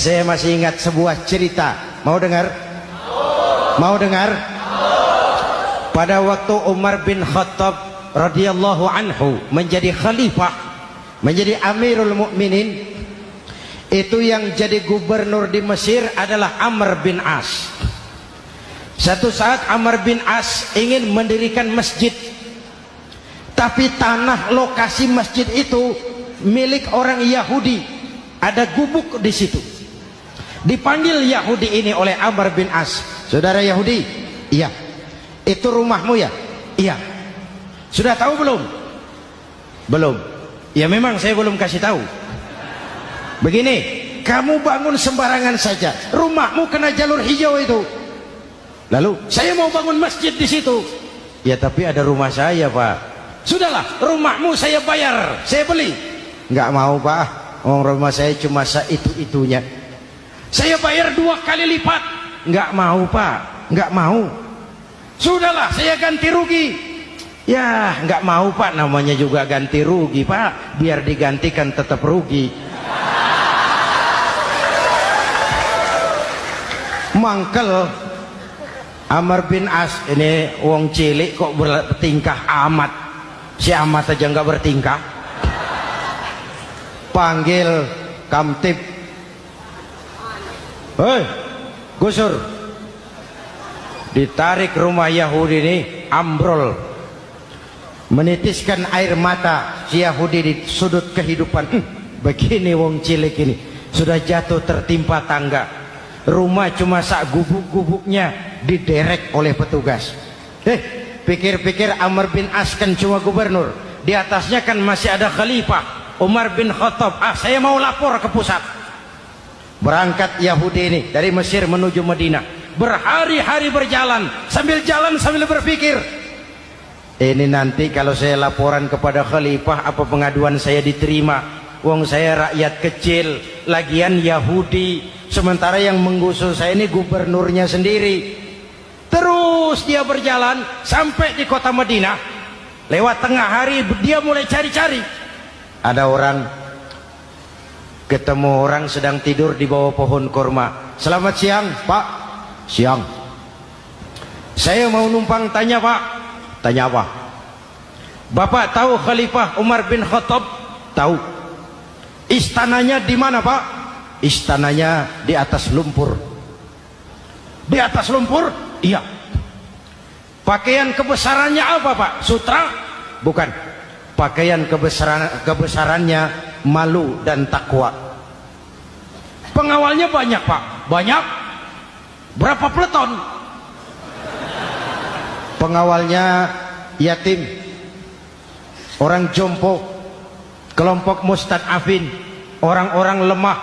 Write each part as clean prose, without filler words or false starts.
Saya masih ingat sebuah cerita. Mau dengar? Mau dengar? Pada waktu Umar bin Khattab radhiyallahu anhu menjadi khalifah, menjadi Amirul Mukminin, itu yang jadi gubernur di Mesir adalah Amr bin As. Satu saat Amr bin As ingin mendirikan masjid, tapi tanah lokasi masjid itu milik orang Yahudi. Ada gubuk di situ. Dipanggil Yahudi ini oleh Amr bin As. Saudara Yahudi, iya. Itu rumahmu ya? Iya. Sudah tahu belum? Belum. Ya memang saya belum kasih tahu. Begini, kamu bangun sembarangan saja. Rumahmu kena jalur hijau itu. Lalu saya mau bangun masjid di situ. Ya tapi ada rumah saya, Pak. Sudahlah, rumahmu saya bayar, saya beli. Nggak mau, Pak. Rumah saya cuma itu-itunya. Saya bayar 2 kali lipat. Nggak mau, Pak. Nggak mau. Sudahlah, saya ganti rugi. Ya, nggak mau, Pak. Namanya juga ganti rugi, Pak. Biar digantikan tetap rugi. Mangkel Amr bin As ini wong cilik kok bertingkah amat. Si amat aja nggak bertingkah. Panggil kamtib. Hei, gusur. Ditarik rumah Yahudi ini, ambrol. Menitiskan air mata si Yahudi di sudut kehidupan. Begini wong cilik ini sudah jatuh tertimpa tangga. Rumah cuma sak gubuk-gubuknya diderek oleh petugas. Pikir-pikir Amr bin As kan cuma gubernur, di atasnya kan masih ada khalifah Umar bin Khattab. Saya mau lapor ke pusat. Berangkat Yahudi ini dari Mesir menuju Madinah. Berhari-hari berjalan sambil berpikir, ini nanti kalau saya laporan kepada khalifah, apa pengaduan saya diterima? Wong saya rakyat kecil, lagian Yahudi, sementara yang menggusur saya ini gubernurnya sendiri. Terus dia berjalan sampai di kota Madinah. Lewat tengah hari dia mulai cari-cari. Ada orang, ketemu orang sedang tidur di bawah pohon kurma. Selamat siang, Pak. Siang. Saya mau numpang tanya, Pak. Tanya apa? Bapak tahu Khalifah Umar bin Khattab? Tahu. Istananya di mana, Pak? Istananya di atas lumpur. Di atas lumpur? Iya. Pakaian kebesarannya apa, Pak? Sutra? Bukan. Pakaian kebesarannya malu dan takwa. Pengawalnya banyak, Pak. Banyak? Berapa peleton? Pengawalnya yatim, orang jompo, kelompok mustad'afin, orang-orang lemah,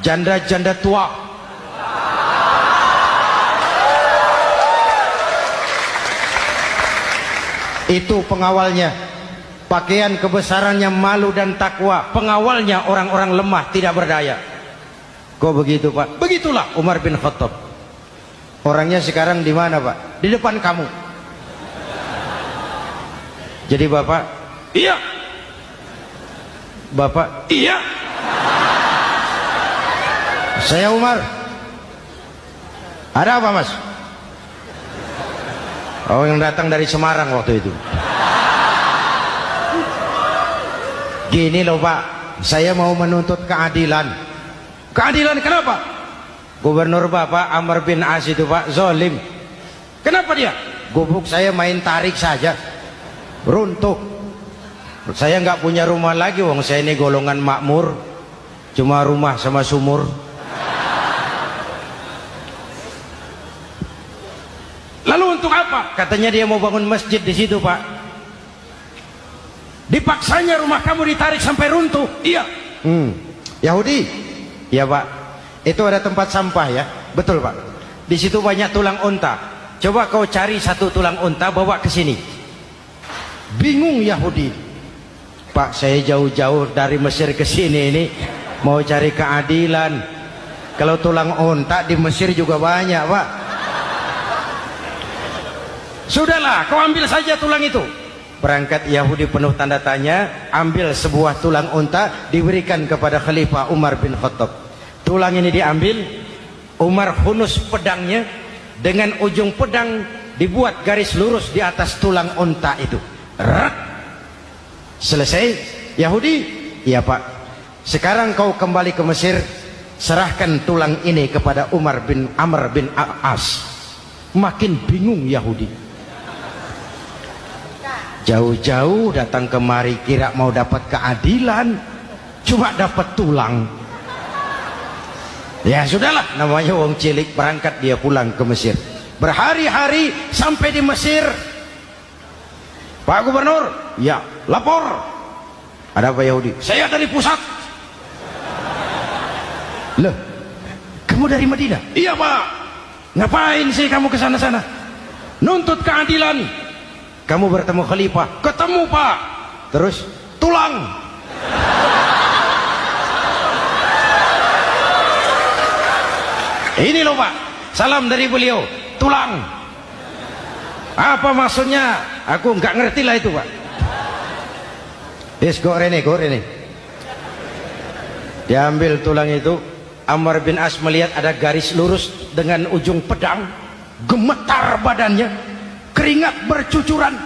janda-janda tua. Itu pengawalnya. Pakaian kebesarannya malu dan takwa. Pengawalnya orang-orang lemah, tidak berdaya. Kok begitu, Pak? Begitulah Umar bin Khattab. Orangnya sekarang di mana, Pak? Di depan kamu. Jadi Bapak? Iya. Bapak? Iya. Saya Umar. Ada apa, Mas? Oh, yang datang dari Semarang waktu itu. Gini loh, Pak, saya mau menuntut keadilan. Keadilan kenapa? Gubernur Bapak Amr bin As itu, Pak, zolim. Kenapa dia? Gubuk saya main tarik saja, runtuh. Saya nggak punya rumah lagi, wong saya ini golongan makmur, cuma rumah sama sumur. Lalu untuk apa? Katanya dia mau bangun masjid di situ, Pak. Dipaksanya rumah kamu ditarik sampai runtuh. Iya. Yahudi? Ya, Pak. Itu ada tempat sampah ya. Betul, Pak. Di situ banyak tulang unta. Coba kau cari satu tulang unta bawa ke sini. Bingung Yahudi. Pak, saya jauh-jauh dari Mesir ke sini ini mau cari keadilan. Kalau tulang unta di Mesir juga banyak, Pak. Sudahlah, kau ambil saja tulang itu. Berangkat Yahudi penuh tanda tanya, ambil sebuah tulang unta, diberikan kepada Khalifah Umar bin Khattab. Tulang ini diambil, Umar hunus pedangnya, dengan ujung pedang dibuat garis lurus di atas tulang unta itu. Rak. Selesai. Yahudi, iya Pak, sekarang kau kembali ke Mesir, serahkan tulang ini kepada Umar bin Amr bin As. Makin bingung Yahudi, jauh-jauh datang kemari kira mau dapat keadilan, cuma dapat tulang. Ya sudahlah, namanya wong cilik, berangkat dia pulang ke Mesir. Berhari-hari sampai di Mesir. Pak Gubernur, ya lapor. Ada apa Yahudi? Saya dari pusat. Loh, kamu dari Madinah? Iya Pak. Ngapain sih kamu ke sana-sana? Nuntut keadilan. Kamu bertemu khalifah? Ketemu Pak. Terus tulang. Ini loh Pak, salam dari beliau, tulang. Apa maksudnya? Aku nggak ngerti lah itu Pak. Yes, go Rene. Diambil tulang itu, Amr bin As melihat ada garis lurus dengan ujung pedang, gemetar badannya, keringat bercucuran.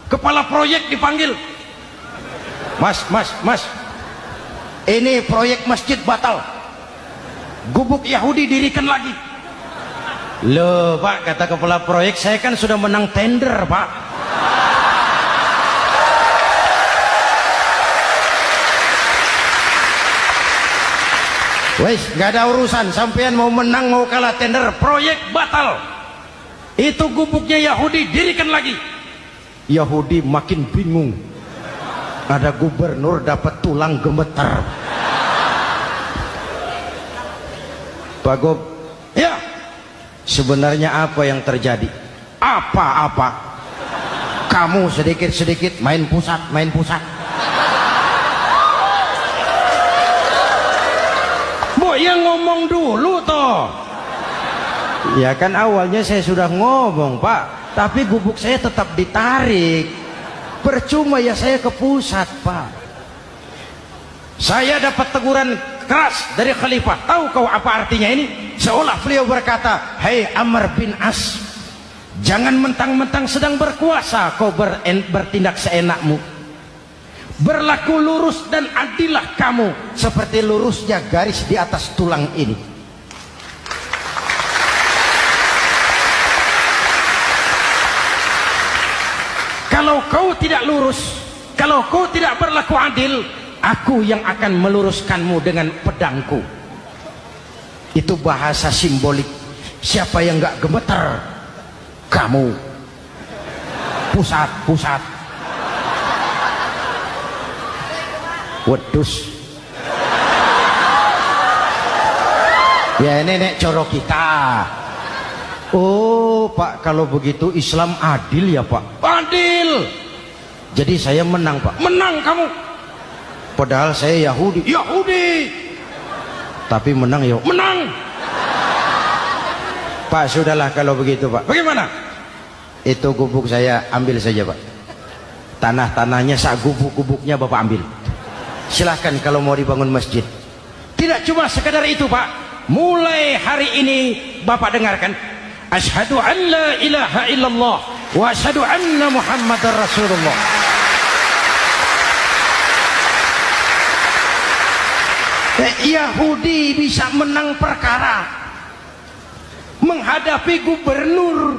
Kepala proyek dipanggil. Mas, ini proyek masjid batal. Gubuk Yahudi dirikan lagi. Loh Pak, kata kepala proyek, saya kan sudah menang tender Pak. Wes, gak ada urusan, sampean mau menang mau kalah tender, proyek batal. Itu gubuknya Yahudi dirikan lagi. Yahudi makin bingung. Ada gubernur dapat tulang gemetar. Pak Gob, ya, sebenarnya apa yang terjadi? Apa-apa? Kamu sedikit-sedikit main pusat. Bu, yang ngomong dulu toh. Ya kan awalnya saya sudah ngomong Pak, tapi gubuk saya tetap ditarik. Percuma ya saya ke pusat Pak. Saya dapat teguran keras dari khalifah. Tahu kau apa artinya ini? Seolah beliau berkata, "Hei Amr bin As, jangan mentang-mentang sedang berkuasa kau bertindak seenakmu. Berlaku lurus dan adillah kamu seperti lurusnya garis di atas tulang ini." Kalau kau tidak lurus, kalau kau tidak berlaku adil, aku yang akan meluruskanmu dengan pedangku. Itu bahasa simbolik. Siapa yang gak gemeter? Kamu. Pusat. Wedus. Ya ini nek coro kita. Oh Pak, kalau begitu Islam adil ya Pak? Adil. Jadi saya menang Pak? Menang kamu. Padahal saya Yahudi. Tapi menang ya? Menang. Pak, sudahlah kalau begitu Pak. Bagaimana? Itu gubuk saya ambil saja Pak. Tanah-tanahnya sak gubuk-gubuknya Bapak ambil. Silahkan kalau mau dibangun masjid. Tidak cuma sekadar itu Pak. Mulai hari ini Bapak dengarkan. Asyhadu an la ilaha illallah wa asyhadu anna Muhammadar Rasulullah. Yahudi bisa menang perkara menghadapi gubernur